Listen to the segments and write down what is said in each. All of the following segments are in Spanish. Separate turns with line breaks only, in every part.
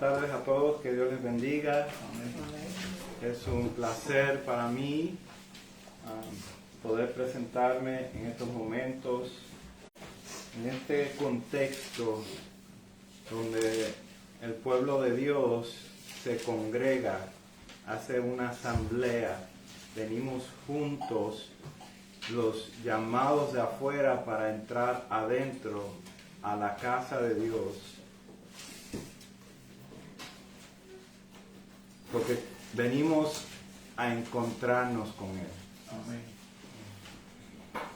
tardes a todos, que Dios les bendiga. Es un placer para mí poder presentarme en estos momentos, en este contexto donde el pueblo de Dios se congrega, hace una asamblea, venimos juntos, los llamados de afuera para entrar adentro a la casa de Dios. Porque venimos a encontrarnos con Él. Amén.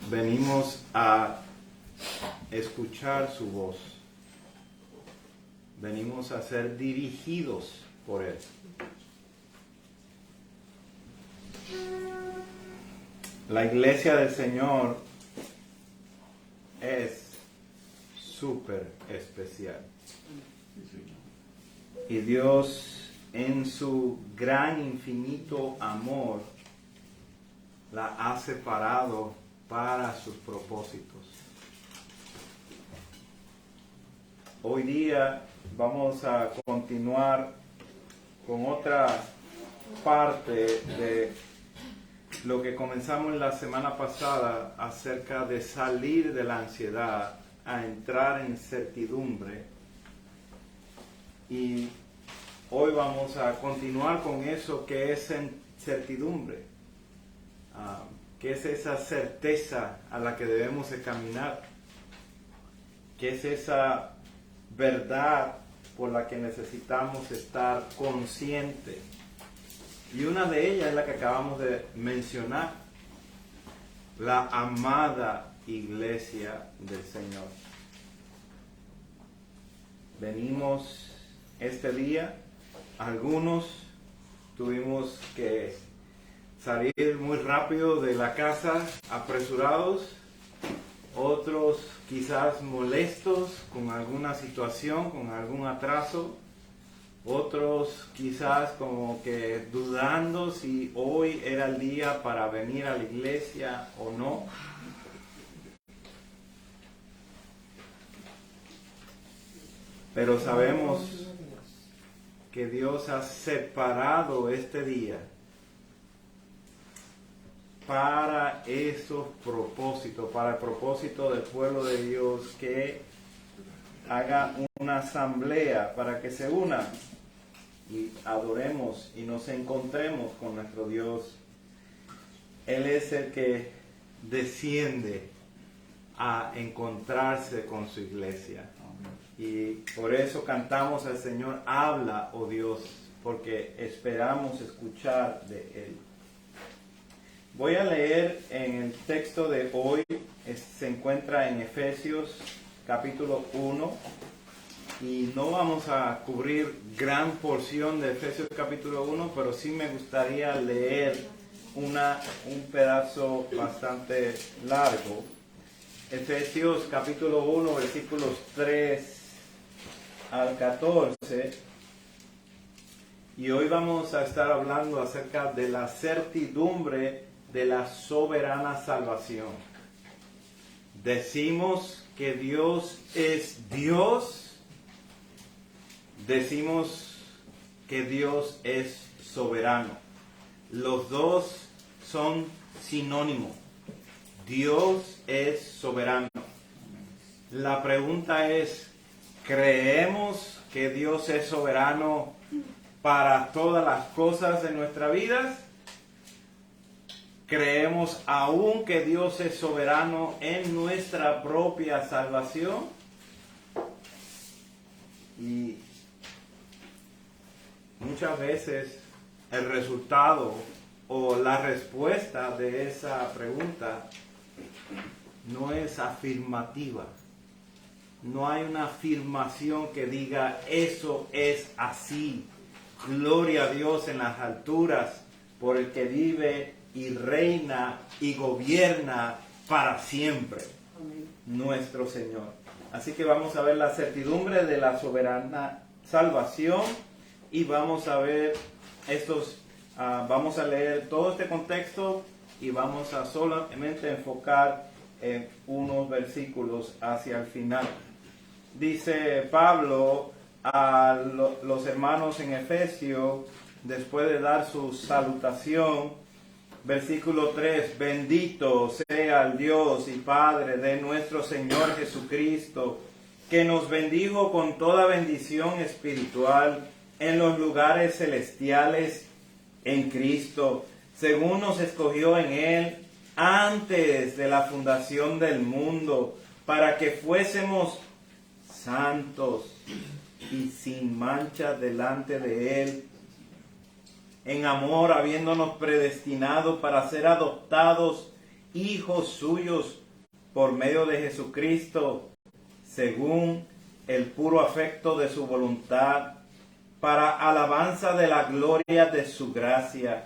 Venimos a escuchar su voz. Venimos a ser dirigidos por Él. La iglesia del Señor es súper especial. Y Dios, en su gran infinito amor, la ha separado para sus propósitos. Hoy día vamos a continuar con otra parte de lo que comenzamos la semana pasada acerca de salir de la ansiedad a entrar en certidumbre. Y hoy vamos a continuar con eso que es certidumbre, que es esa certeza a la que debemos de caminar, que es esa verdad por la que necesitamos estar conscientes. Y una de ellas es la que acabamos de mencionar, la amada iglesia del Señor. Venimos este día, algunos tuvimos que salir muy rápido de la casa, apresurados, otros quizás molestos con alguna situación, con algún atraso, otros quizás como que dudando si hoy era el día para venir a la iglesia o no. Pero sabemos que Dios ha separado este día para esos propósitos, para el propósito del pueblo de Dios, que haga una asamblea para que se unan y adoremos y nos encontremos con nuestro Dios. Él es el que desciende a encontrarse con su iglesia. Y por eso cantamos al Señor, habla, oh Dios, porque esperamos escuchar de Él. Voy a leer en el texto de hoy, se encuentra en Efesios capítulo 1, y no vamos a cubrir gran porción de Efesios capítulo 1, pero sí me gustaría leer un pedazo bastante largo. Efesios capítulo 1, versículos 3 al 14, y hoy vamos a estar hablando acerca de la certidumbre de la soberana salvación. Decimos que Dios es Dios, decimos que Dios es soberano. Los dos son sinónimos. Dios es soberano. La pregunta es, ¿creemos que Dios es soberano para todas las cosas de nuestra vida? ¿Creemos aún que Dios es soberano en nuestra propia salvación? Y muchas veces el resultado o la respuesta de esa pregunta no es afirmativa. No hay una afirmación que diga, eso es así. Gloria a Dios en las alturas por el que vive y reina y gobierna para siempre. Amén. Nuestro Señor. Así que vamos a ver la certidumbre de la soberana salvación y vamos a ver vamos a leer todo este contexto y vamos a solamente enfocar en unos versículos hacia el final. Dice Pablo a los hermanos en Efesios, después de dar su salutación, versículo 3, bendito sea el Dios y Padre de nuestro Señor Jesucristo, que nos bendijo con toda bendición espiritual en los lugares celestiales en Cristo, según nos escogió en Él antes de la fundación del mundo, para que fuésemos santos y sin mancha delante de Él, en amor, habiéndonos predestinado para ser adoptados hijos suyos por medio de Jesucristo, según el puro afecto de su voluntad, para alabanza de la gloria de su gracia,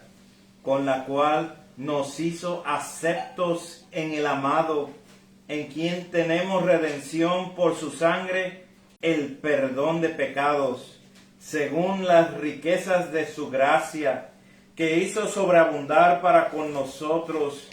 con la cual nos hizo aceptos en el amado, en quien tenemos redención por su sangre, el perdón de pecados, según las riquezas de su gracia, que hizo sobreabundar para con nosotros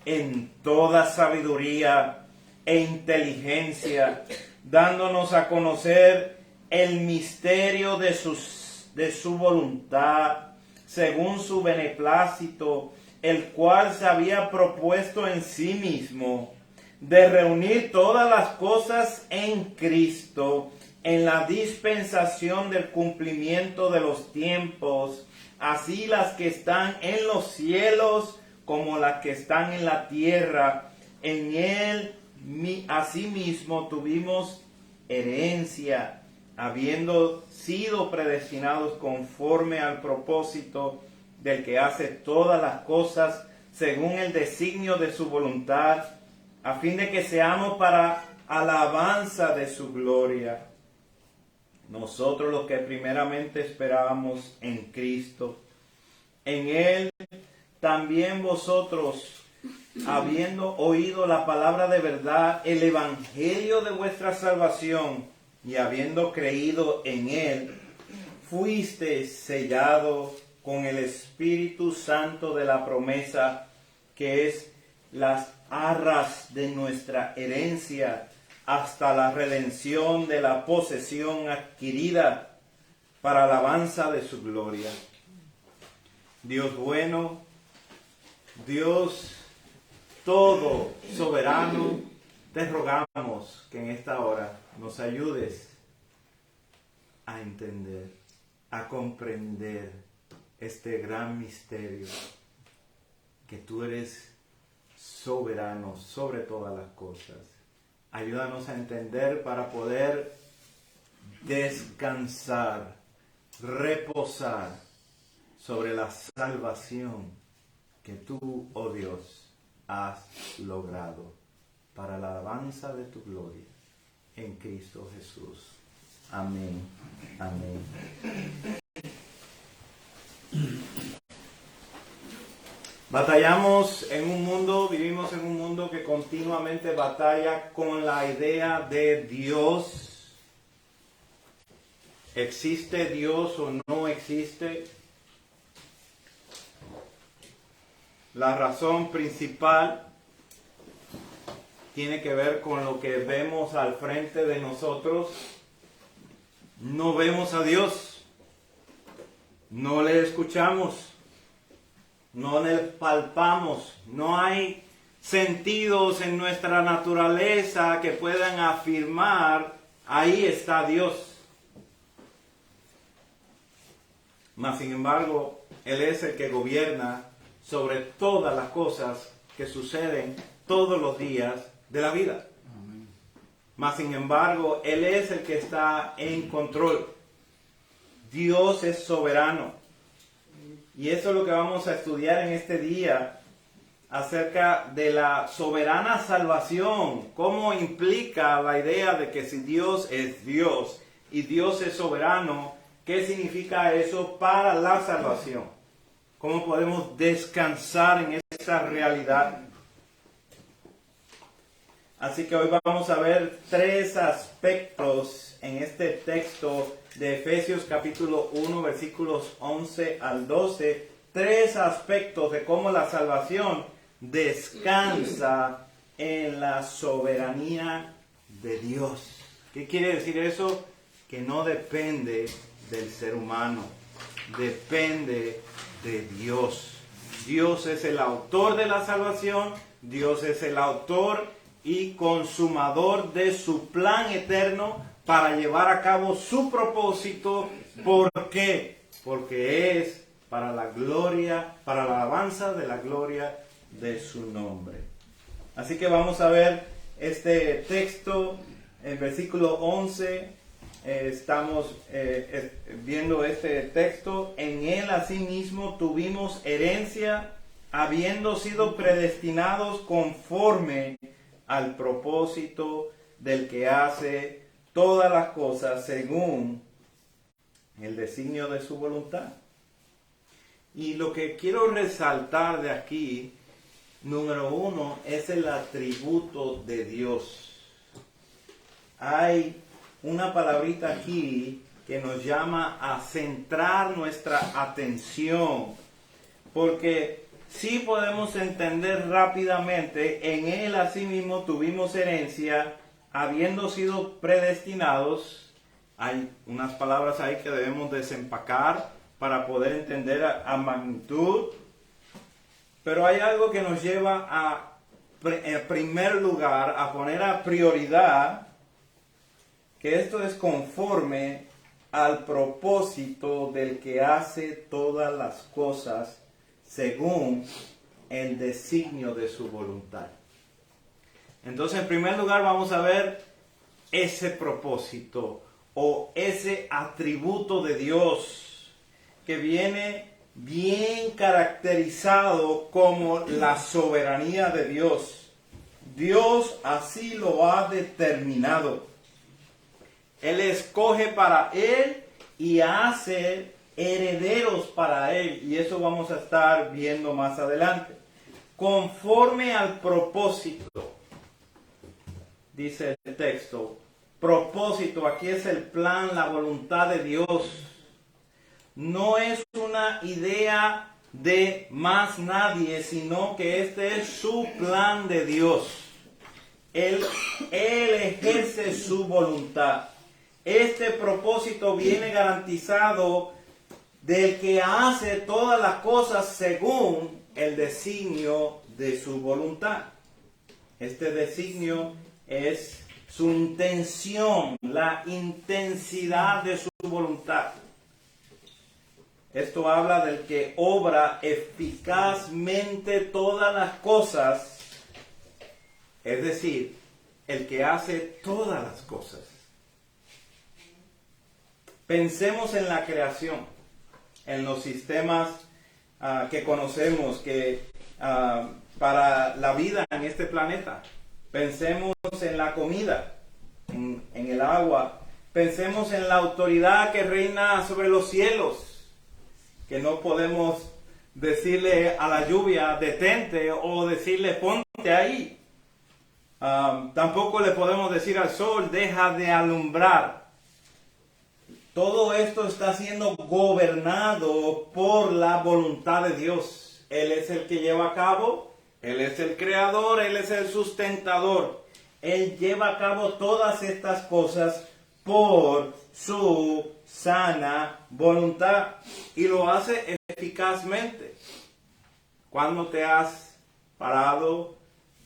en toda sabiduría e inteligencia, dándonos a conocer el misterio de su voluntad, según su beneplácito, el cual se había propuesto en sí mismo, de reunir todas las cosas en Cristo, en la dispensación del cumplimiento de los tiempos, así las que están en los cielos como las que están en la tierra. En Él asimismo tuvimos herencia, habiendo sido predestinados conforme al propósito del que hace todas las cosas según el designio de su voluntad, a fin de que seamos para alabanza de su gloria. Nosotros los que primeramente esperábamos en Cristo, en Él también vosotros, habiendo oído la palabra de verdad, el evangelio de vuestra salvación, y habiendo creído en Él, fuisteis sellados con el Espíritu Santo de la promesa, que es las arras de nuestra herencia, hasta la redención de la posesión adquirida para alabanza de su gloria. Dios bueno, Dios todo soberano, te rogamos que en esta hora nos ayudes a entender, a comprender este gran misterio, que tú eres soberano sobre todas las cosas. Ayúdanos a entender para poder descansar, reposar sobre la salvación que tú, oh Dios, has logrado para la alabanza de tu gloria en Cristo Jesús. Amén. Amén. Batallamos en un mundo, vivimos en un mundo que continuamente batalla con la idea de Dios. ¿Existe Dios o no existe? La razón principal tiene que ver con lo que vemos al frente de nosotros. No vemos a Dios, no le escuchamos, no le palpamos, no hay sentidos en nuestra naturaleza que puedan afirmar, ahí está Dios. Mas sin embargo, Él es el que gobierna sobre todas las cosas que suceden todos los días de la vida. Mas sin embargo, Él es el que está en control. Dios es soberano. Y eso es lo que vamos a estudiar en este día, acerca de la soberana salvación. Cómo implica la idea de que si Dios es Dios y Dios es soberano, ¿qué significa eso para la salvación? ¿Cómo podemos descansar en esa realidad? Así que hoy vamos a ver tres aspectos en este texto de Efesios capítulo 1, versículos 11 al 12. Tres aspectos de cómo la salvación descansa en la soberanía de Dios. ¿Qué quiere decir eso? que no depende del ser humano, depende de Dios. Dios es el autor de la salvación, Dios es el autor y consumador de su plan eterno para llevar a cabo su propósito. ¿Por qué? Porque es para la gloria, para la alabanza de la gloria de su nombre. Así que vamos a ver este texto en versículo 11. Estamos viendo este texto. En él asimismo tuvimos herencia, habiendo sido predestinados conforme al propósito del que hace todas las cosas según el designio de su voluntad. Y lo que quiero resaltar de aquí, número 1, es el atributo de Dios. Hay una palabrita aquí que nos llama a centrar nuestra atención, porque sí podemos entender rápidamente, en él asimismo tuvimos herencia, habiendo sido predestinados. Hay unas palabras ahí que debemos desempacar para poder entender a magnitud, pero hay algo que nos lleva en primer lugar a poner a prioridad que esto es conforme al propósito del que hace todas las cosas según el designio de su voluntad. Entonces, en primer lugar, vamos a ver ese propósito o ese atributo de Dios que viene bien caracterizado como la soberanía de Dios. Dios así lo ha determinado. Él escoge para Él y hace herederos para Él. Y eso vamos a estar viendo más adelante. Conforme al propósito, dice el texto. Propósito, aquí es el plan, la voluntad de Dios. No es una idea de más nadie, sino que este es su plan de Dios. Él ejerce su voluntad. Este propósito viene garantizado del que hace todas las cosas según el designio de su voluntad. Este designio es su intención, la intensidad de su voluntad. Esto habla del que obra eficazmente todas las cosas, es decir, el que hace todas las cosas. Pensemos en la creación, en los sistemas que conocemos que para la vida en este planeta. Pensemos en la comida, en el agua. Pensemos en la autoridad que reina sobre los cielos, que no podemos decirle a la lluvia detente o decirle ponte ahí. Tampoco le podemos decir al sol deja de alumbrar. Todo esto está siendo gobernado por la voluntad de Dios. Él es el que lleva a cabo, Él es el creador, Él es el sustentador. Él lleva a cabo todas estas cosas por su sana voluntad y lo hace eficazmente. Cuando te has parado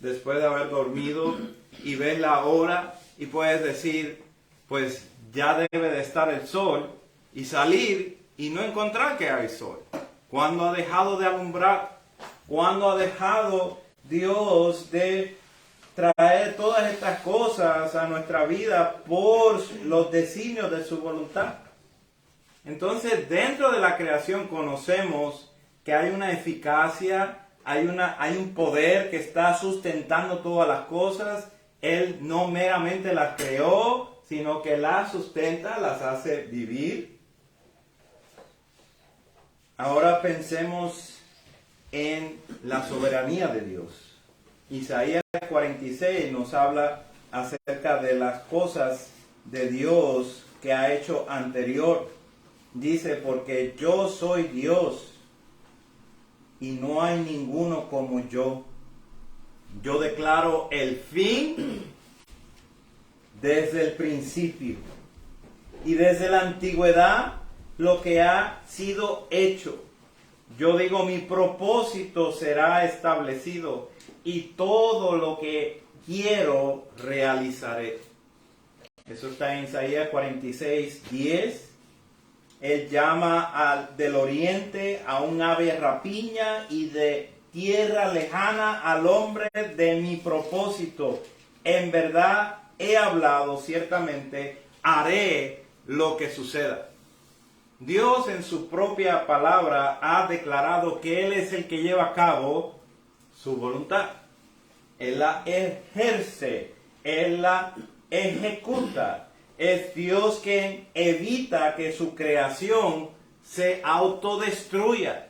después de haber dormido y ves la hora y puedes decir, pues ya debe de estar el sol, y salir y no encontrar que hay sol. ¿Cuándo ha dejado de alumbrar? ¿Cuándo ha dejado Dios de traer todas estas cosas a nuestra vida por los designios de su voluntad? Entonces, dentro de la creación conocemos que hay una eficacia, hay un poder que está sustentando todas las cosas. Él no meramente las creó, sino que las sustenta, las hace vivir. Ahora pensemos en la soberanía de Dios. Isaías 46 nos habla acerca de las cosas de Dios que ha hecho anterior. Dice, porque yo soy Dios y no hay ninguno como yo. Yo declaro el fin desde el principio y desde la antigüedad lo que ha sido hecho. Yo digo, mi propósito será establecido y todo lo que quiero realizaré. Eso está en Isaías 46:10. Él llama del oriente a un ave rapiña y de tierra lejana al hombre de mi propósito. En verdad he hablado, ciertamente haré lo que suceda. Dios en su propia palabra ha declarado que Él es el que lleva a cabo su voluntad. Él la ejerce, Él la ejecuta. Es Dios quien evita que su creación se autodestruya.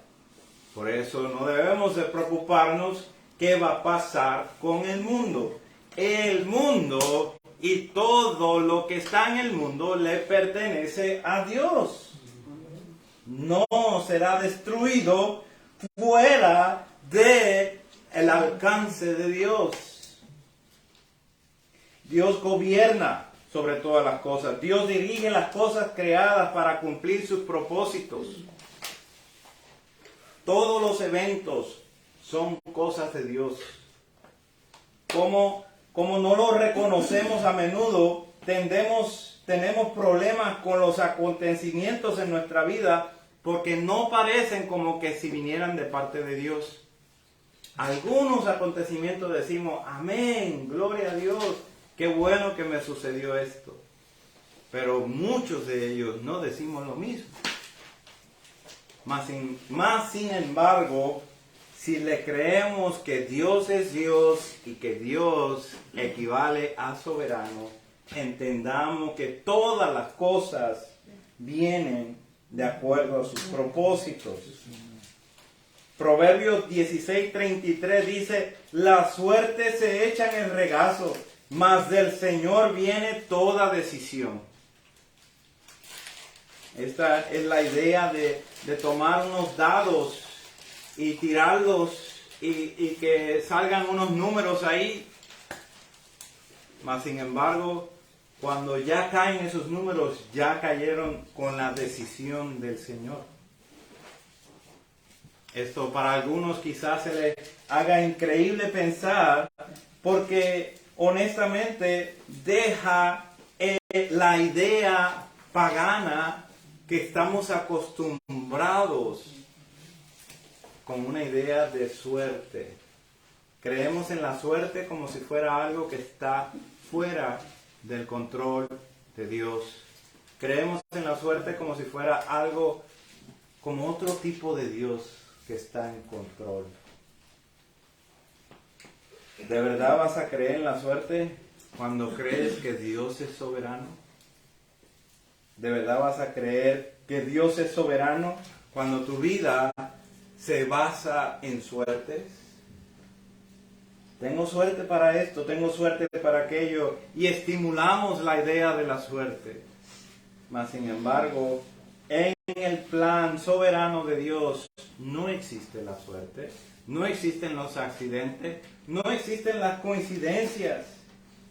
Por eso no debemos de preocuparnos qué va a pasar con el mundo. El mundo y todo lo que está en el mundo le pertenece a Dios. No será destruido fuera de el alcance de Dios. Dios gobierna sobre todas las cosas. Dios dirige las cosas creadas para cumplir sus propósitos. Todos los eventos son cosas de Dios. Como no lo reconocemos a menudo, tenemos problemas con los acontecimientos en nuestra vida porque no parecen como que si vinieran de parte de Dios. Algunos acontecimientos decimos, amén, gloria a Dios, qué bueno que me sucedió esto. Pero muchos de ellos no decimos lo mismo. Más sin embargo, si le creemos que Dios es Dios y que Dios equivale a soberano, entendamos que todas las cosas vienen de acuerdo a sus propósitos. Proverbios 16:33 dice, la suerte se echa en el regazo, mas del Señor viene toda decisión. Esta es la idea de tomar unos dados y tirarlos y que salgan unos números ahí. Mas sin embargo, cuando ya caen esos números, ya cayeron con la decisión del Señor. Esto para algunos quizás se les haga increíble pensar, porque honestamente deja la idea pagana que estamos acostumbrados con una idea de suerte. Creemos en la suerte como si fuera algo que está fuera del control de Dios. Creemos en la suerte como si fuera algo, como otro tipo de Dios que está en control. ¿De verdad vas a creer en la suerte cuando crees que Dios es soberano? ¿De verdad vas a creer que Dios es soberano cuando tu vida se basa en suertes? Tengo suerte para esto, tengo suerte para aquello, y estimulamos la idea de la suerte. Mas sin embargo, en el plan soberano de Dios no existe la suerte, no existen los accidentes, no existen las coincidencias.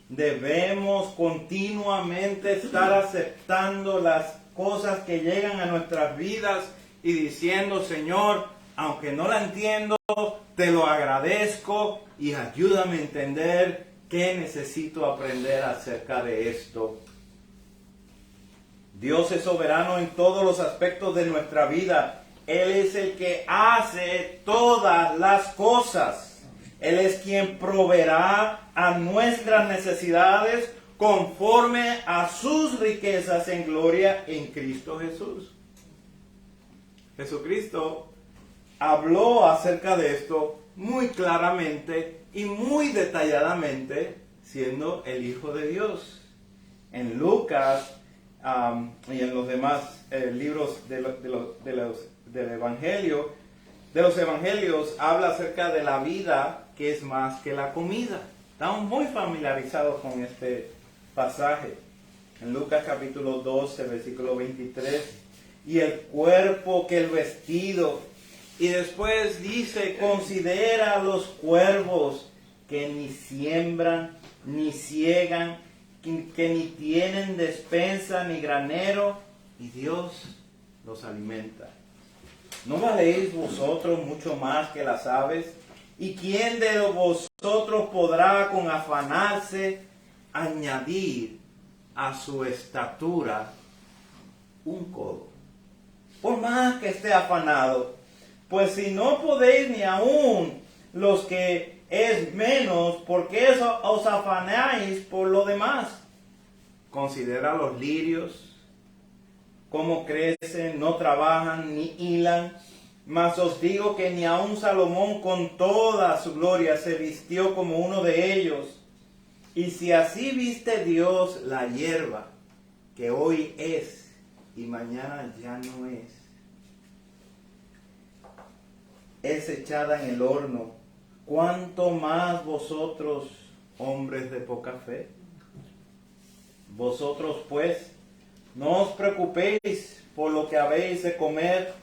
Debemos continuamente estar aceptando las cosas que llegan a nuestras vidas y diciendo, Señor, aunque no la entiendo, te lo agradezco y ayúdame a entender qué necesito aprender acerca de esto. Dios es soberano en todos los aspectos de nuestra vida. Él es el que hace todas las cosas. Él es quien proveerá a nuestras necesidades conforme a sus riquezas en gloria en Cristo Jesús. Jesucristo habló acerca de esto muy claramente y muy detalladamente, siendo el Hijo de Dios. En Lucas y en los demás libros de los evangelios habla acerca de la vida que es más que la comida. Estamos muy familiarizados con este pasaje. En Lucas capítulo 12, versículo 23, y el cuerpo que el vestido. Y después dice, considera a los cuervos que ni siembran ni ciegan, que ni tienen despensa ni granero, y Dios los alimenta. ¿No valéis vosotros mucho más que las aves? ¿Y quién de vosotros podrá con afanarse añadir a su estatura un codo? Por más que esté afanado, pues si no podéis ni aún los que es menos, ¿por qué os afanáis por lo demás? Considera los lirios, cómo crecen, no trabajan ni hilan, mas os digo que ni aun Salomón con toda su gloria se vistió como uno de ellos. Y si así viste Dios la hierba, que hoy es y mañana ya no es echada en el horno, ¿cuánto más vosotros, hombres de poca fe? Vosotros pues, no os preocupéis por lo que habéis de comer,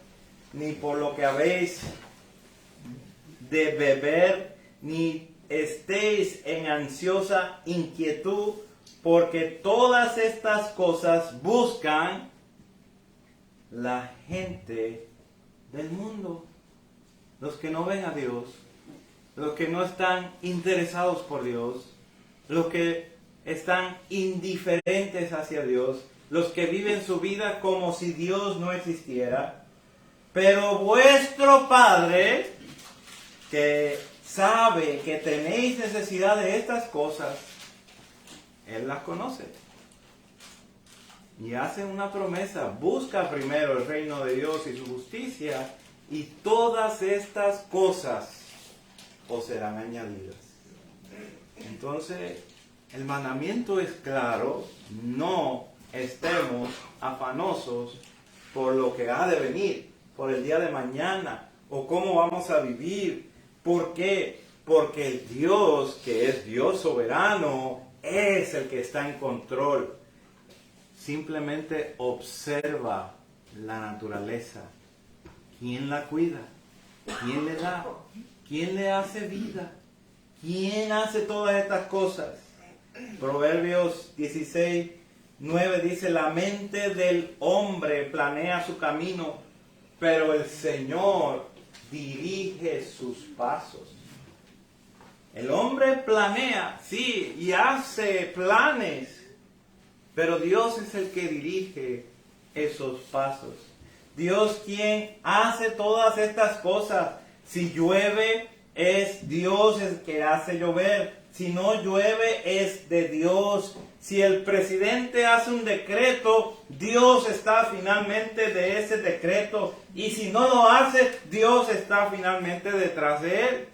ni por lo que habéis de beber, ni estéis en ansiosa inquietud, porque todas estas cosas buscan la gente del mundo. Los que no ven a Dios, los que no están interesados por Dios, los que están indiferentes hacia Dios, los que viven su vida como si Dios no existiera. Pero vuestro Padre, que sabe que tenéis necesidad de estas cosas, Él las conoce. Y hace una promesa: busca primero el reino de Dios y su justicia, y todas estas cosas os serán añadidas. Entonces, el mandamiento es claro: no estemos afanosos por lo que ha de venir, por el día de mañana, o cómo vamos a vivir. ¿Por qué? Porque el Dios, que es Dios soberano, es el que está en control. Simplemente observa la naturaleza. ¿Quién la cuida? ¿Quién le da? ¿Quién le hace vida? ¿Quién hace todas estas cosas? Proverbios 16:9 dice: la mente del hombre planea su camino, pero el Señor dirige sus pasos. El hombre planea, sí, y hace planes, pero Dios es el que dirige esos pasos. Dios quien hace todas estas cosas. Si llueve, es Dios el que hace llover. Si no llueve, es de Dios. Si el presidente hace un decreto, Dios está finalmente de ese decreto. Y si no lo hace, Dios está finalmente detrás de él.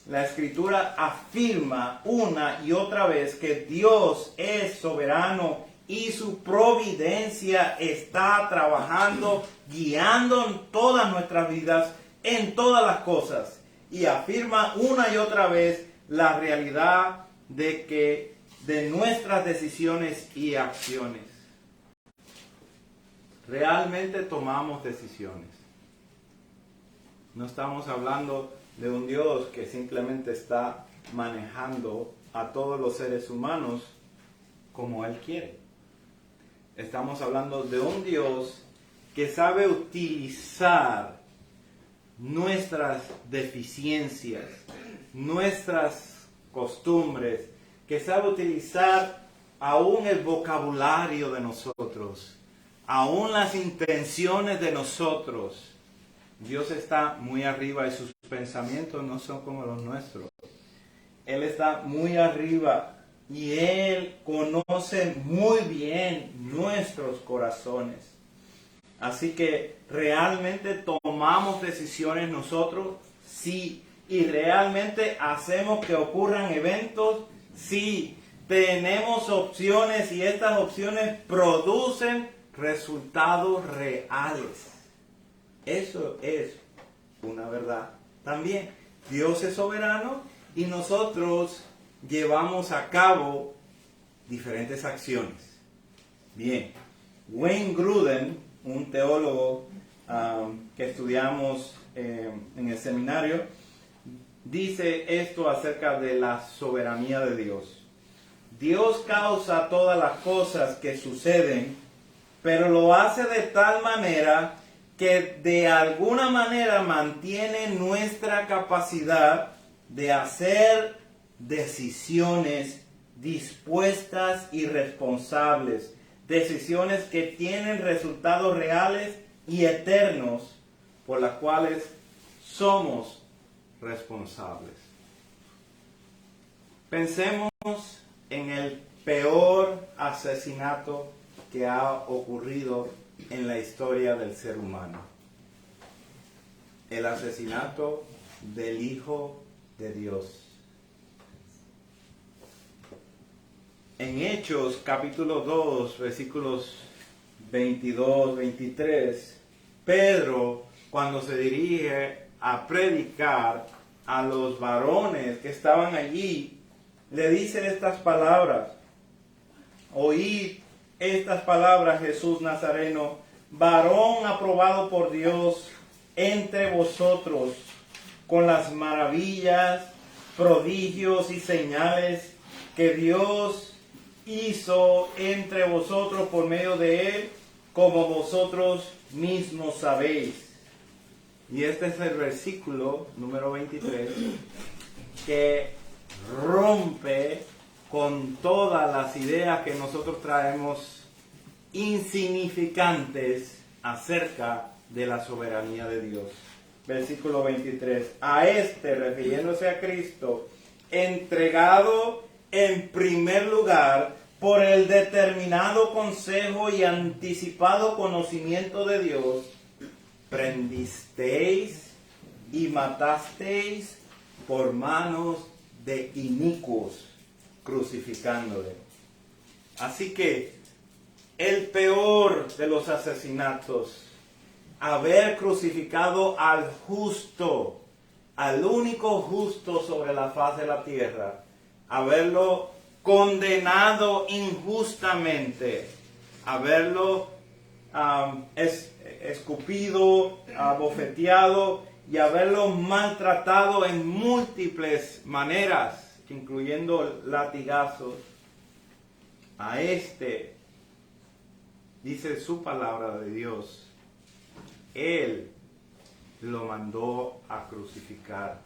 La Escritura afirma una y otra vez que Dios es soberano y su providencia está trabajando, guiando en todas nuestras vidas, en todas las cosas. Y afirma una y otra vez la realidad de nuestras decisiones y acciones. Realmente tomamos decisiones. No estamos hablando de un Dios que simplemente está manejando a todos los seres humanos como Él quiere. Estamos hablando de un Dios que sabe utilizar nuestras deficiencias, nuestras costumbres, que sabe utilizar aún el vocabulario de nosotros, aún las intenciones de nosotros. Dios está muy arriba y sus pensamientos no son como los nuestros. Él está muy arriba y Él conoce muy bien nuestros corazones. Así que realmente tomamos decisiones nosotros, sí. Y realmente hacemos que ocurran eventos, sí. Tenemos opciones y estas opciones producen resultados reales. Eso es una verdad. También Dios es soberano y nosotros llevamos a cabo diferentes acciones. Bien, Wayne Grudem, un teólogo que estudiamos en el seminario, dice esto acerca de la soberanía de Dios. Dios causa todas las cosas que suceden, pero lo hace de tal manera que de alguna manera mantiene nuestra capacidad de hacer decisiones dispuestas y responsables, decisiones que tienen resultados reales y eternos por las cuales somos responsables. Pensemos en el peor asesinato que ha ocurrido en la historia del ser humano. El asesinato del Hijo de Dios. En Hechos capítulo 2, versículos 22-23, Pedro, cuando se dirige a predicar a los varones que estaban allí, le dice estas palabras: oíd estas palabras, Jesús Nazareno, varón aprobado por Dios entre vosotros, con las maravillas, prodigios y señales que Dios hizo entre vosotros por medio de él, como vosotros mismos sabéis. Y este es el versículo número 23 que rompe con todas las ideas que nosotros traemos insignificantes acerca de la soberanía de Dios. Versículo 23. A este, refiriéndose a Cristo, entregado en primer lugar por el determinado consejo y anticipado conocimiento de Dios, prendisteis y matasteis por manos de inicuos, crucificándole. Así que el peor de los asesinatos, haber crucificado al justo, al único justo sobre la faz de la tierra, haberlo condenado injustamente, haberlo escupido, abofeteado y haberlo maltratado en múltiples maneras, incluyendo latigazos. A este, dice su palabra de Dios, Él lo mandó a crucificar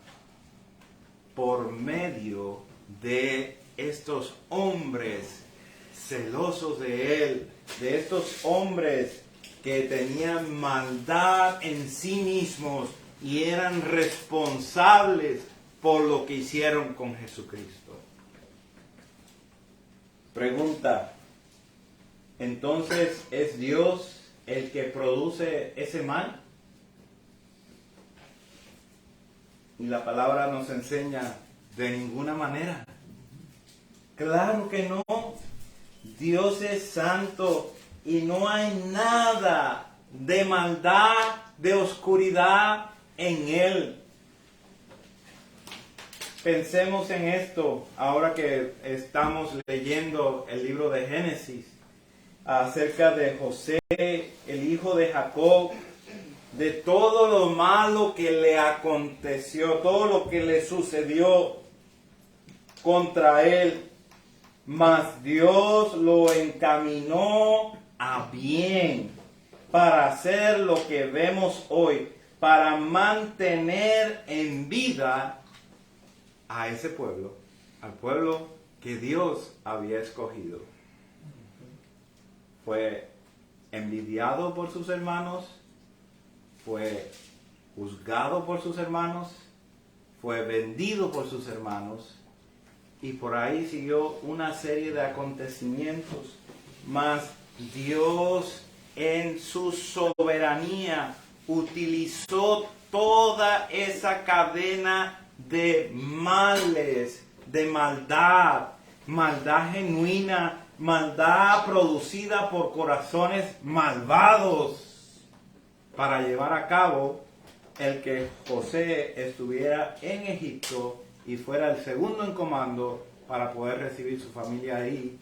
por medio de estos hombres celosos de Él, de estos hombres que tenían maldad en sí mismos y eran responsables por lo que hicieron con Jesucristo. Pregunta: ¿entonces es Dios el que produce ese mal? Y la palabra nos enseña: de ninguna manera. Claro que no. Dios es santo y no hay nada de maldad, de oscuridad en Él. Pensemos en esto ahora que estamos leyendo el libro de Génesis acerca de José, el hijo de Jacob, de todo lo malo que le aconteció, todo lo que le sucedió contra él. Mas Dios lo encaminó a bien para hacer lo que vemos hoy, para mantener en vida a ese pueblo, al pueblo que Dios había escogido. Fue envidiado por sus hermanos, fue juzgado por sus hermanos, fue vendido por sus hermanos, y por ahí siguió una serie de acontecimientos. Mas Dios en su soberanía utilizó toda esa cadena de males, de maldad, maldad genuina, maldad producida por corazones malvados, para llevar a cabo el que José estuviera en Egipto y fuera el segundo en comando para poder recibir su familia ahí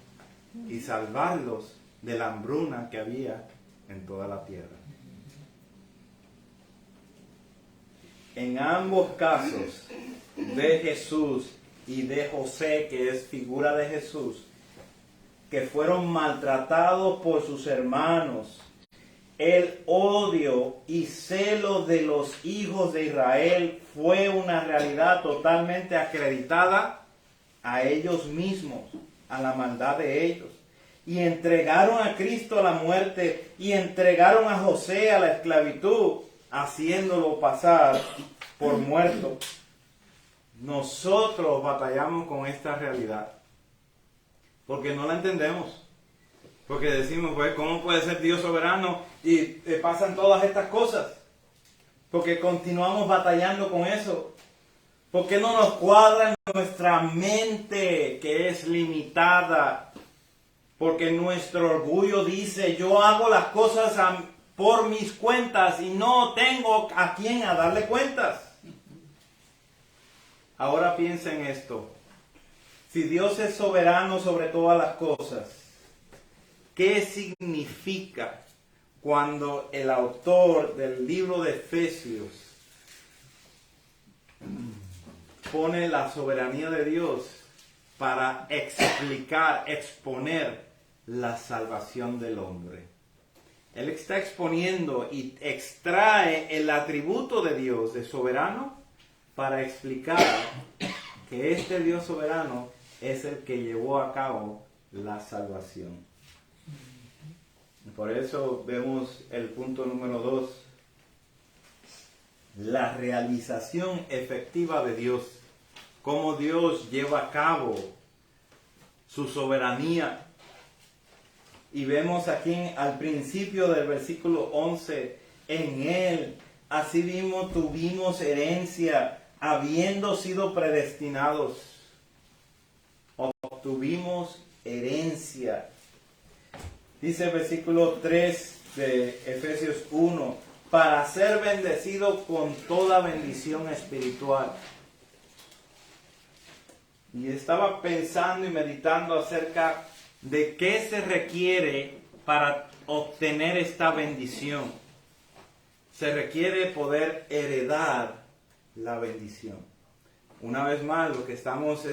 y salvarlos de la hambruna que había en toda la tierra. En ambos casos, de Jesús y de José, que es figura de Jesús, que fueron maltratados por sus hermanos, el odio y celo de los hijos de Israel fue una realidad totalmente acreditada a ellos mismos, a la maldad de ellos. Y entregaron a Cristo a la muerte y entregaron a José a la esclavitud, haciéndolo pasar por muerto. Nosotros batallamos con esta realidad porque no la entendemos. Porque decimos, pues, ¿cómo puede ser Dios soberano y pasan todas estas cosas? Porque continuamos batallando con eso. Porque no nos cuadra en nuestra mente, que es limitada. Porque nuestro orgullo dice, yo hago las cosas por mis cuentas y no tengo a quién a darle cuentas. Ahora piensa en esto. Si Dios es soberano sobre todas las cosas, ¿qué significa cuando el autor del libro de Efesios pone la soberanía de Dios para exponer la salvación del hombre? Él está exponiendo y extrae el atributo de Dios de soberano para explicar que este Dios soberano es el que llevó a cabo la salvación. Por eso vemos el punto número 2, la realización efectiva de Dios, cómo Dios lleva a cabo su soberanía. Y vemos aquí al principio del versículo 11, en Él asimismo tuvimos herencia, habiendo sido predestinados. Obtuvimos herencia. Dice el versículo 3 de Efesios 1, para ser bendecido con toda bendición espiritual. Y estaba pensando y meditando acerca de qué se requiere para obtener esta bendición. Se requiere poder heredar la bendición. Una vez más, lo que estamos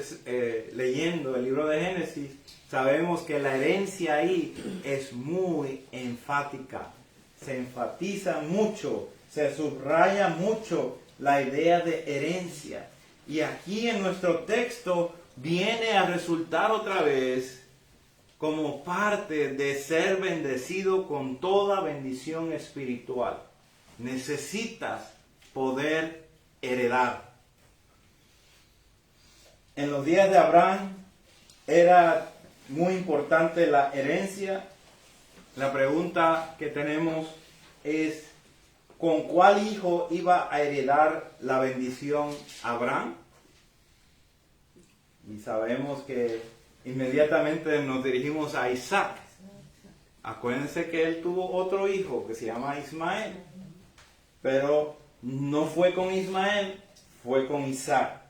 leyendo el libro de Génesis, sabemos que la herencia ahí es muy enfática. Se enfatiza mucho, se subraya mucho la idea de herencia. Y aquí en nuestro texto viene a resultar otra vez como parte de ser bendecido con toda bendición espiritual. Necesitas poder heredar. En los días de Abraham era muy importante la herencia. La pregunta que tenemos es, ¿con cuál hijo iba a heredar la bendición Abraham? Y sabemos que inmediatamente nos dirigimos a Isaac. Acuérdense que él tuvo otro hijo que se llama Ismael. Pero no fue con Ismael, fue con Isaac.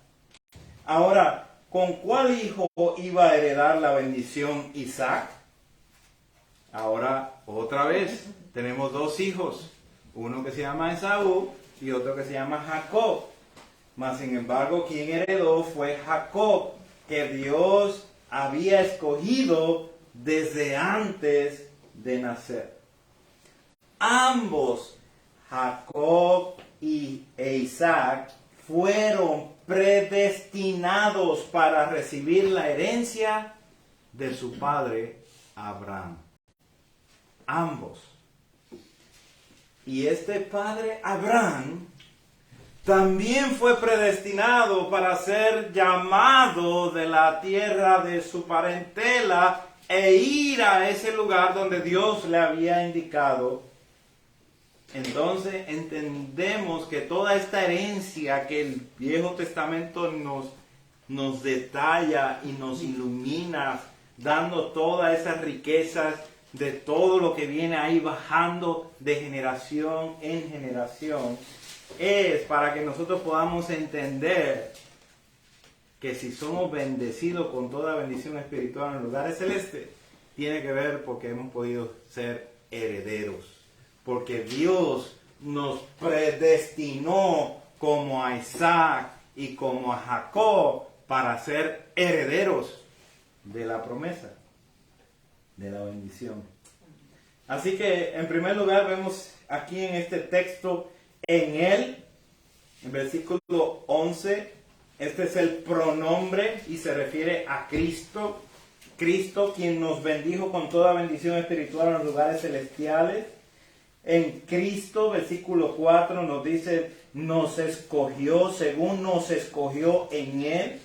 Ahora, ¿con cuál hijo iba a heredar la bendición Isaac? Ahora, otra vez, tenemos dos hijos. Uno que se llama Esaú y otro que se llama Jacob. Mas, sin embargo, quien heredó fue Jacob, que Dios había escogido desde antes de nacer. Ambos, Jacob e Isaac, fueron predestinados para recibir la herencia de su padre Abraham. Ambos. Y este padre Abraham también fue predestinado para ser llamado de la tierra de su parentela e ir a ese lugar donde Dios le había indicado. Entonces entendemos que toda esta herencia que el Viejo Testamento nos detalla y nos ilumina, dando todas esas riquezas de todo lo que viene ahí bajando de generación en generación, es para que nosotros podamos entender que si somos bendecidos con toda bendición espiritual en lugares celestes, tiene que ver porque hemos podido ser herederos. Porque Dios nos predestinó como a Isaac y como a Jacob para ser herederos de la promesa. de la bendición. Así que en primer lugar vemos aquí en este texto, en él, en versículo 11, este es el pronombre y se refiere a Cristo. Cristo, quien nos bendijo con toda bendición espiritual en los lugares celestiales. En Cristo, versículo 4, nos dice, nos escogió, según nos escogió en él.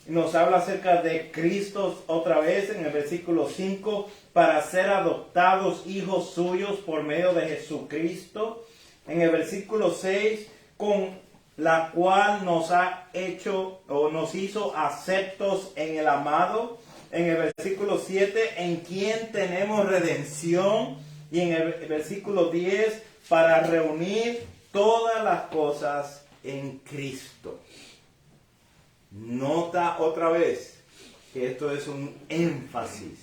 Nos habla acerca de Cristo otra vez en el versículo 5, para ser adoptados hijos suyos por medio de Jesucristo. En el versículo 6, con la cual nos ha hecho o nos hizo aceptos en el amado. En el versículo 7, en quien tenemos redención. Y en el versículo 10, para reunir todas las cosas en Cristo. Nota otra vez que esto es un énfasis.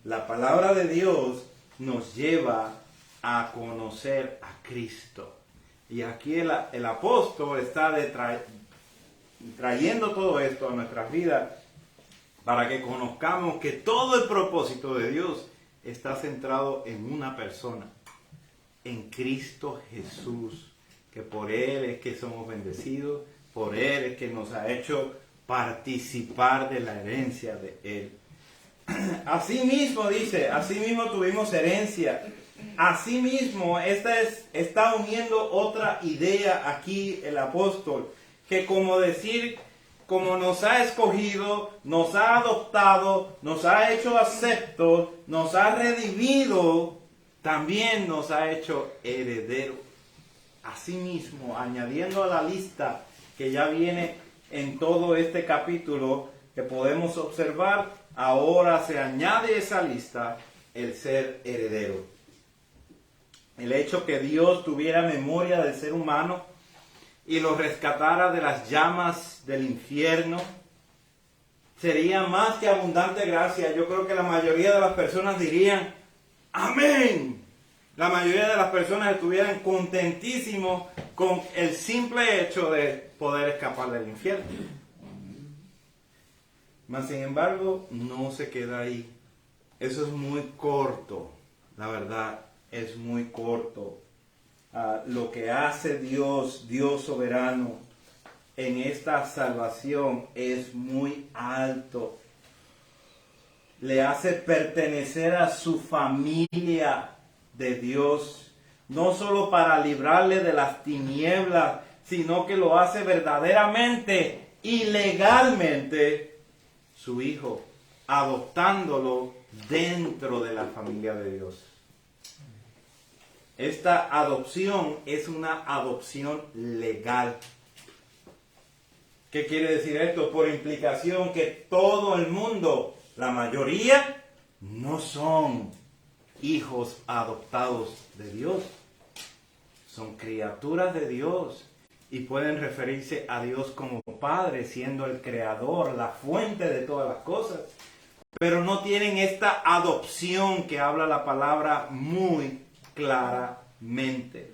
La palabra de Dios nos lleva a conocer a Cristo. Y aquí el apóstol está trayendo todo esto a nuestras vidas para que conozcamos que todo el propósito de Dios está centrado en una persona, en Cristo Jesús, que por Él es que somos bendecidos, por Él es que nos ha hecho participar de la herencia de Él. Asimismo dice, asimismo tuvimos herencia. Asimismo, está uniendo otra idea aquí el apóstol, que como decir, como nos ha escogido, nos ha adoptado, nos ha hecho aceptos, nos ha redimido, también nos ha hecho herederos. Asimismo, añadiendo a la lista que ya viene en todo este capítulo que podemos observar, ahora se añade esa lista el ser heredero. El hecho que Dios tuviera memoria del ser humano y lo rescatara de las llamas del infierno sería más que abundante gracia. Yo creo que la mayoría de las personas dirían amén. La mayoría de las personas estuvieran contentísimos con el simple hecho de poder escapar del infierno. Mas sin embargo, no se queda ahí. Eso es muy corto, la verdad, es muy corto. Lo que hace Dios, Dios soberano, en esta salvación es muy alto. Le hace pertenecer a su familia de Dios, no solo para librarle de las tinieblas, sino que lo hace verdaderamente y legalmente su hijo, adoptándolo dentro de la familia de Dios. Esta adopción es una adopción legal. ¿Qué quiere decir esto? Por implicación que todo el mundo, la mayoría, no son hijos adoptados de Dios. Son criaturas de Dios y pueden referirse a Dios como Padre, siendo el creador, la fuente de todas las cosas. Pero no tienen esta adopción que habla la palabra muy claramente.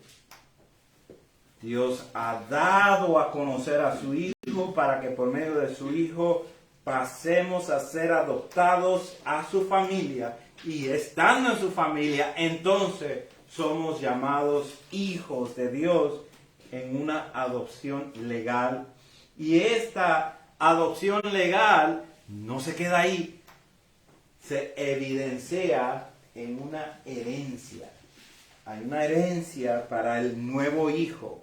Dios ha dado a conocer a su Hijo para que por medio de su Hijo pasemos a ser adoptados a su familia. Y estando en su familia, entonces somos llamados hijos de Dios en una adopción legal. Y esta adopción legal no se queda ahí, se evidencia en una herencia. Hay una herencia para el nuevo hijo.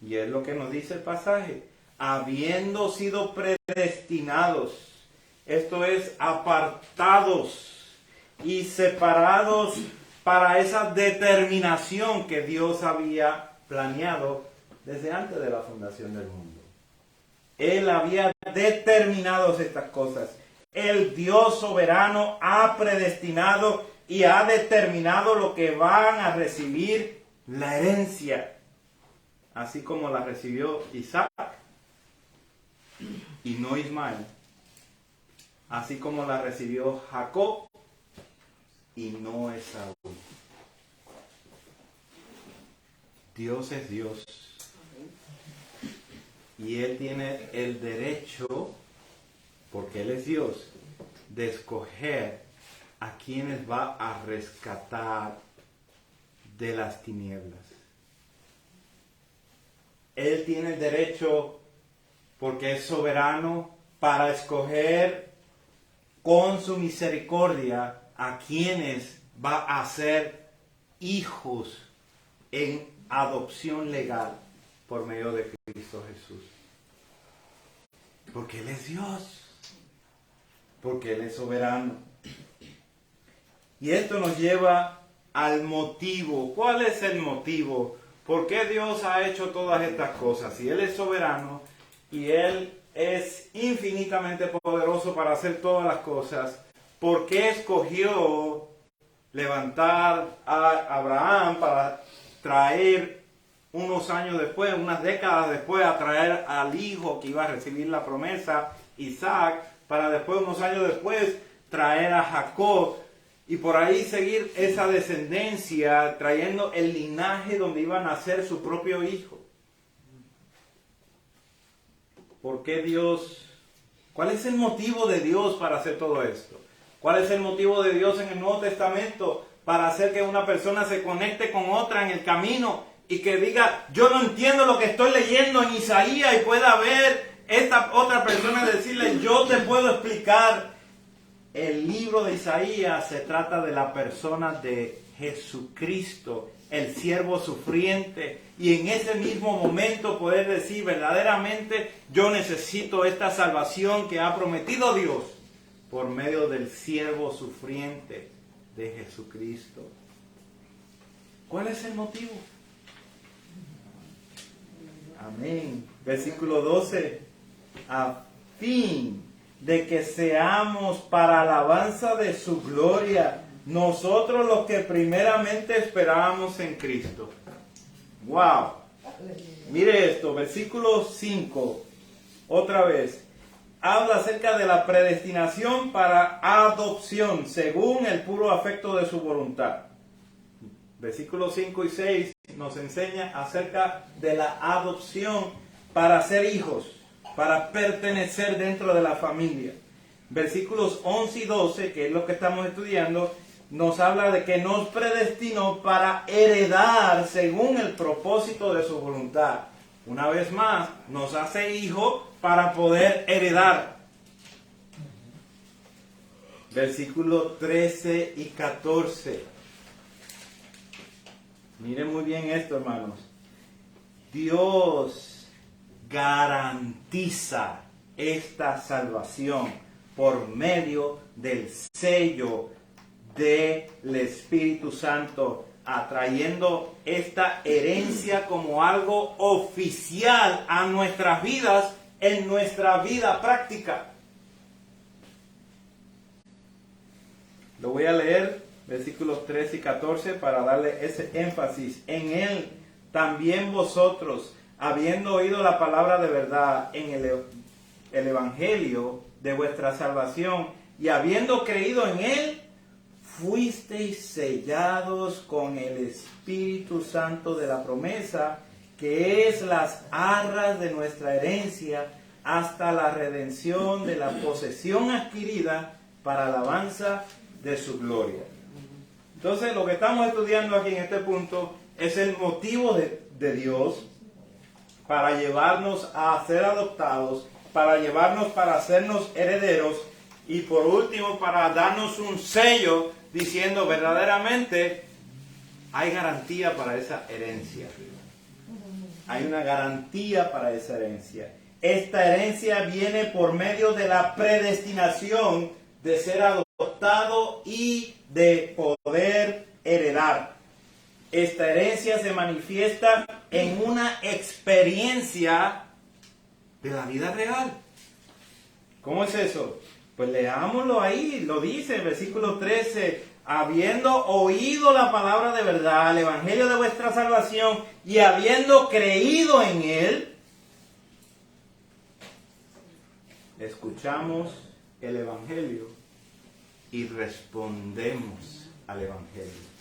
Y es lo que nos dice el pasaje. Habiendo sido predestinados, esto es, apartados y separados para esa determinación que Dios había planeado desde antes de la fundación del mundo. Él había determinado estas cosas. El Dios soberano ha predestinado y ha determinado lo que van a recibir la herencia, así como la recibió Isaac y no Ismael, así como la recibió Jacob y no Esaú. Dios es Dios y Él tiene el derecho, porque Él es Dios, de escoger a quienes va a rescatar de las tinieblas. Él tiene el derecho, porque es soberano, para escoger con su misericordia a quienes va a ser hijos en adopción legal por medio de Cristo Jesús. Porque Él es Dios, porque Él es soberano. Y esto nos lleva al motivo. ¿Cuál es el motivo? ¿Por qué Dios ha hecho todas estas cosas? Si Él es soberano y Él es infinitamente poderoso para hacer todas las cosas, ¿por qué escogió levantar a Abraham para traer unos años después, unas décadas después, a traer al hijo que iba a recibir la promesa, Isaac, para después, unos años después, traer a Jacob, y por ahí seguir esa descendencia, trayendo el linaje donde iba a nacer su propio hijo? ¿Por qué Dios? ¿Cuál es el motivo de Dios para hacer todo esto? ¿Cuál es el motivo de Dios en el Nuevo Testamento para hacer que una persona se conecte con otra en el camino y que diga, yo no entiendo lo que estoy leyendo en Isaías, y pueda ver esta otra persona y decirle, yo te puedo explicar? El libro de Isaías se trata de la persona de Jesucristo, el siervo sufriente, y en ese mismo momento poder decir, verdaderamente yo necesito esta salvación que ha prometido Dios por medio del siervo sufriente de Jesucristo. ¿Cuál es el motivo? Amén. Versículo 12. A fin de que seamos para alabanza de su gloria, nosotros los que primeramente esperábamos en Cristo. Wow. Mire esto, versículo 5. Otra vez. Habla acerca de la predestinación para adopción, según el puro afecto de su voluntad. Versículos 5 y 6 nos enseña acerca de la adopción para ser hijos, para pertenecer dentro de la familia. Versículos 11 y 12, que es lo que estamos estudiando, nos habla de que nos predestinó para heredar según el propósito de su voluntad. Una vez más, nos hace hijos para poder heredar. Versículos 13 y 14. Miren muy bien esto, hermanos. Dios garantiza esta salvación por medio del sello del Espíritu Santo, atrayendo esta herencia como algo oficial a nuestras vidas, en nuestra vida práctica. Lo voy a leer, versículos 13 y 14, para darle ese énfasis. En Él también vosotros, habiendo oído la palabra de verdad en el Evangelio de vuestra salvación, y habiendo creído en Él, fuisteis sellados con el Espíritu Santo de la promesa, que es las arras de nuestra herencia, hasta la redención de la posesión adquirida para alabanza de su gloria. Entonces, lo que estamos estudiando aquí en este punto es el motivo de Dios para llevarnos a ser adoptados, para llevarnos para hacernos herederos, y por último para darnos un sello diciendo verdaderamente hay garantía para esa herencia. Hay una garantía para esa herencia. Esta herencia viene por medio de la predestinación de ser adoptado y de poder heredar. Esta herencia se manifiesta en una experiencia de la vida real. ¿Cómo es eso? Pues leámoslo ahí, lo dice en versículo 13, habiendo oído la palabra de verdad, el evangelio de vuestra salvación, y habiendo creído en él, escuchamos el evangelio y respondemos al evangelio.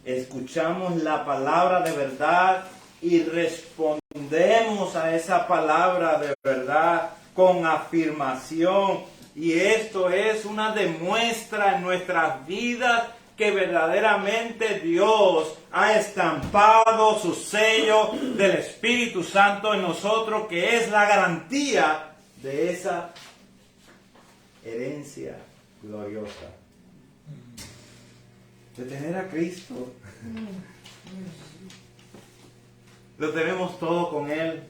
Escuchamos la palabra de verdad y respondemos a esa palabra de verdad con afirmación Y esto es una demuestra en nuestras vidas que verdaderamente Dios ha estampado su sello del Espíritu Santo en nosotros, que es la garantía de esa herencia gloriosa. De tener a Cristo. Lo tenemos todo con Él.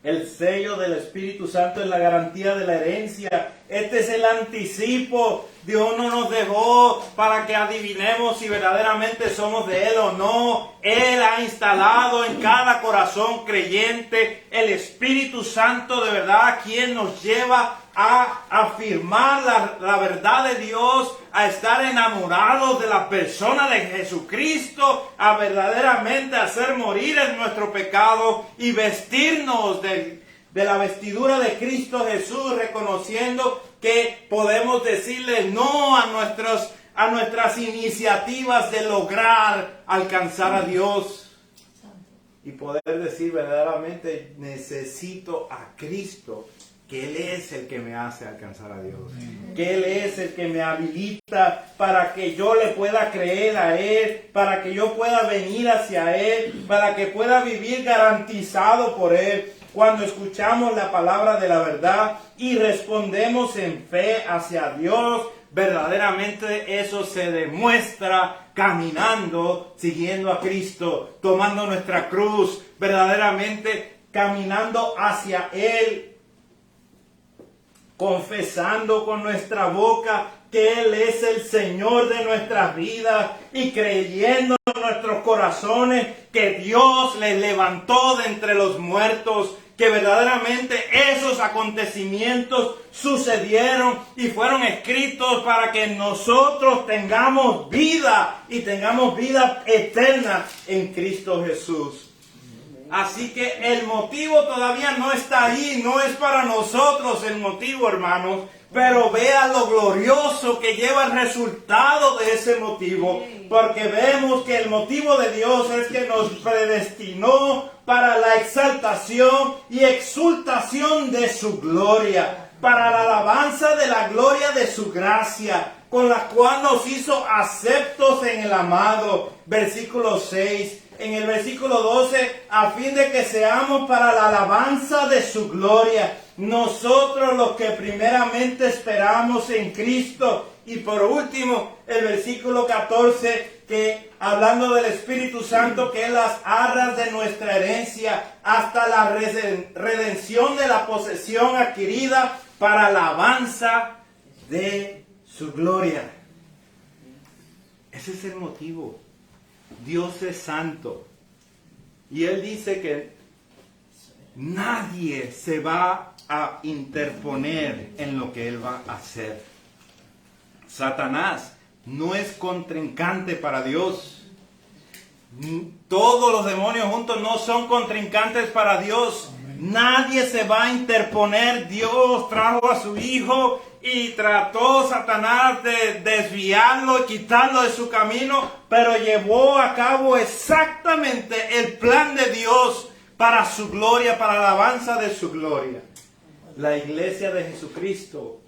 El sello del Espíritu Santo es la garantía de la herencia. Este es el anticipo. Dios no nos dejó para que adivinemos si verdaderamente somos de Él o no. Él ha instalado en cada corazón creyente el Espíritu Santo de verdad, quien nos lleva a afirmar la verdad de Dios, a estar enamorados de la persona de Jesucristo, a verdaderamente hacer morir en nuestro pecado y vestirnos de la vestidura de Cristo Jesús, reconociendo que podemos decirle no a nuestras iniciativas de lograr alcanzar a Dios. Y poder decir verdaderamente, necesito a Cristo, que Él es el que me hace alcanzar a Dios, que Él es el que me habilita para que yo le pueda creer a Él, para que yo pueda venir hacia Él, para que pueda vivir garantizado por Él. Cuando escuchamos la palabra de la verdad y respondemos en fe hacia Dios, verdaderamente eso se demuestra caminando, siguiendo a Cristo, tomando nuestra cruz, verdaderamente caminando hacia Él, confesando con nuestra boca que Él es el Señor de nuestras vidas y creyendo en nuestros corazones que Dios le levantó de entre los muertos, que verdaderamente esos acontecimientos sucedieron y fueron escritos para que nosotros tengamos vida y tengamos vida eterna en Cristo Jesús. Así que el motivo todavía no está ahí, no es para nosotros el motivo, hermanos, pero vea lo glorioso que lleva el resultado de ese motivo, porque vemos que el motivo de Dios es que nos predestinó para la exaltación y exultación de su gloria, para la alabanza de la gloria de su gracia, con la cual nos hizo aceptos en el amado. Versículo 6. En el versículo 12, a fin de que seamos para la alabanza de su gloria, nosotros los que primeramente esperamos en Cristo. Y por último, el versículo 14, que hablando del Espíritu Santo, que es las arras de nuestra herencia, hasta la redención de la posesión adquirida para la alabanza de su gloria. Ese es el motivo. Dios es santo. Y Él dice que nadie se va a interponer en lo que Él va a hacer. Satanás no es contrincante para Dios. Todos los demonios juntos no son contrincantes para Dios. Nadie se va a interponer. Dios trajo a su Hijo y trató Satanás de desviarlo y quitarlo de su camino, pero llevó a cabo exactamente el plan de Dios para su gloria, para la alabanza de su gloria. La iglesia de Jesucristo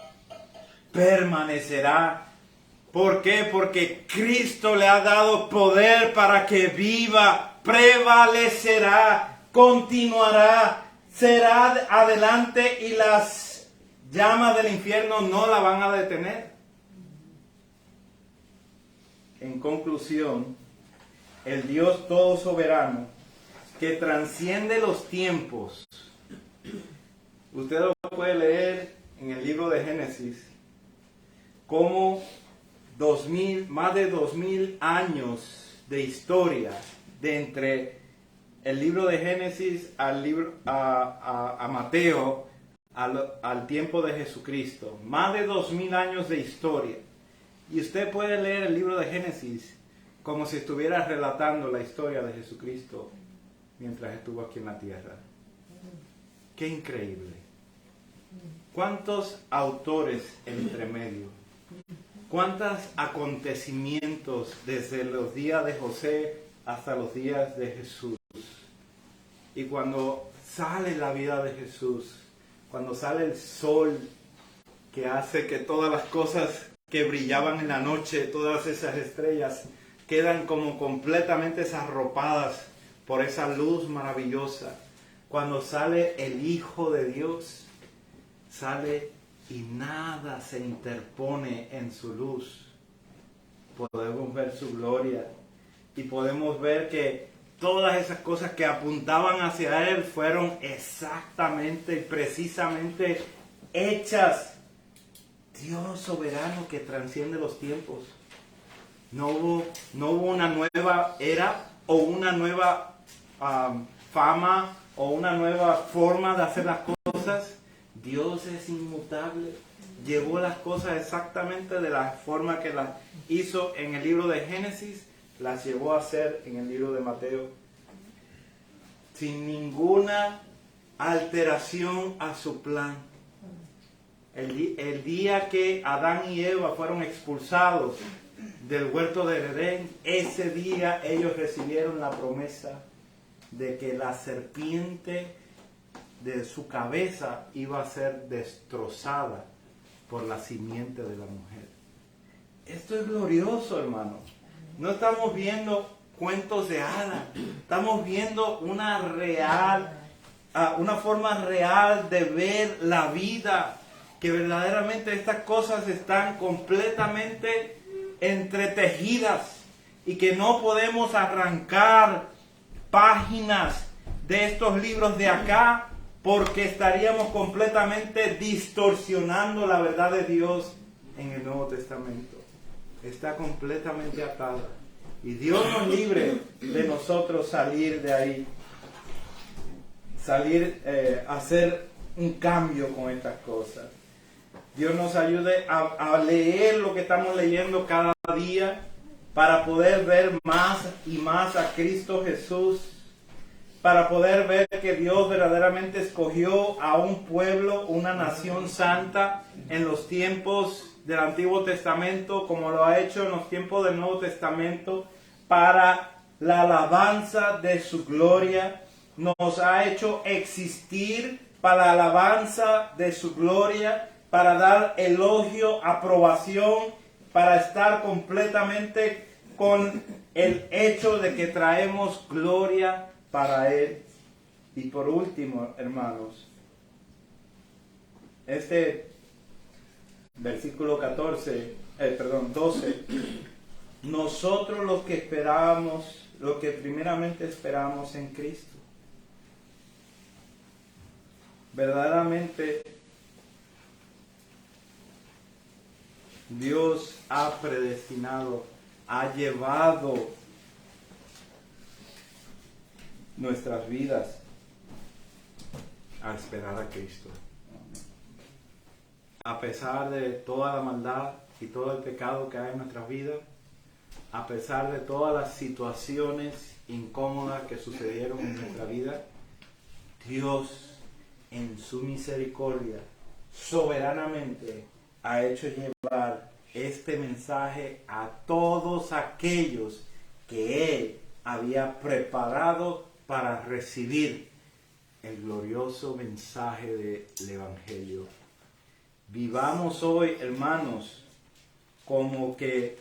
permanecerá. ¿Por qué? Porque Cristo le ha dado poder para que viva, prevalecerá, continuará, será adelante y las llamas del infierno no la van a detener. En conclusión, el Dios todo soberano que transciende los tiempos. Usted lo puede leer en el libro de Génesis, como más de 2000 años de historia de entre el libro de Génesis al libro a Mateo, al tiempo de Jesucristo. Más de 2000 años de historia. Y usted puede leer el libro de Génesis como si estuviera relatando la historia de Jesucristo mientras estuvo aquí en la tierra. ¡Qué increíble! ¿Cuántos autores entre medio? ¿Cuántos acontecimientos desde los días de José hasta los días de Jesús? Y cuando sale la vida de Jesús, cuando sale el sol que hace que todas las cosas que brillaban en la noche, todas esas estrellas, quedan como completamente arropadas por esa luz maravillosa. Cuando sale el Hijo de Dios, sale y nada se interpone en su luz. Podemos ver su gloria y podemos ver que todas esas cosas que apuntaban hacia Él fueron exactamente y precisamente hechas. Dios soberano que trasciende los tiempos. No hubo una nueva era o una nueva fama o una nueva forma de hacer las cosas. Dios es inmutable. Llevó las cosas exactamente de la forma que las hizo en el libro de Génesis, las llevó a hacer en el libro de Mateo. Sin ninguna alteración a su plan. El día que Adán y Eva fueron expulsados del huerto de Edén, ese día ellos recibieron la promesa de que la serpiente de su cabeza iba a ser destrozada por la simiente de la mujer. Esto es glorioso, hermano. No estamos viendo cuentos de hadas, estamos viendo una forma real de ver la vida, que verdaderamente estas cosas están completamente entretejidas y que no podemos arrancar páginas de estos libros de acá porque estaríamos completamente distorsionando la verdad de Dios en el Nuevo Testamento. Está completamente atada y Dios nos libre de nosotros salir de ahí, hacer un cambio con estas cosas. Dios nos ayude a leer lo que estamos leyendo cada día para poder ver más y más a Cristo Jesús, para poder ver que Dios verdaderamente escogió a un pueblo, una nación santa en los tiempos del Antiguo Testamento, como lo ha hecho en los tiempos del Nuevo Testamento, para la alabanza de su gloria. Nos ha hecho existir para la alabanza de su gloria, para dar elogio, aprobación, para estar completamente con el hecho de que traemos gloria para Él. Y por último, hermanos, este versículo 12, nosotros los que esperábamos, lo que primeramente esperamos en Cristo, verdaderamente Dios ha predestinado, ha llevado nuestras vidas a esperar a Cristo. A pesar de toda la maldad y todo el pecado que hay en nuestras vidas, a pesar de todas las situaciones incómodas que sucedieron en nuestra vida, Dios en su misericordia soberanamente ha hecho llevar este mensaje a todos aquellos que Él había preparado para recibir el glorioso mensaje del Evangelio. Vivamos hoy, hermanos, como que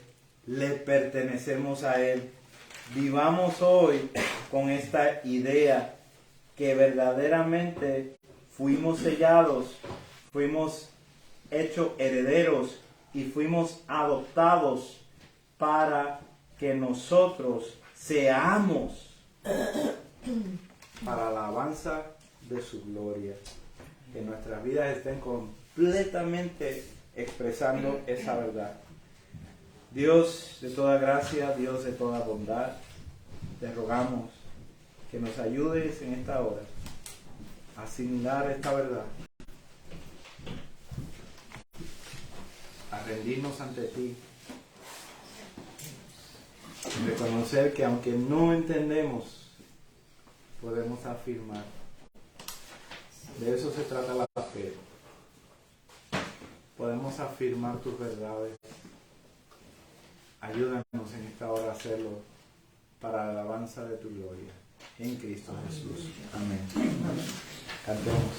le pertenecemos a Él. Vivamos hoy con esta idea que verdaderamente fuimos sellados, fuimos hechos herederos y fuimos adoptados para que nosotros seamos para la alabanza de su gloria. Que nuestras vidas estén completamente expresando esa verdad. Dios de toda gracia, Dios de toda bondad, te rogamos que nos ayudes en esta hora a asimilar esta verdad, a rendirnos ante ti, y reconocer que aunque no entendemos, podemos afirmar. De eso se trata la fe. Podemos afirmar tus verdades. Ayúdanos en esta hora a hacerlo para la alabanza de tu gloria. En Cristo Jesús. Amén. Cantemos.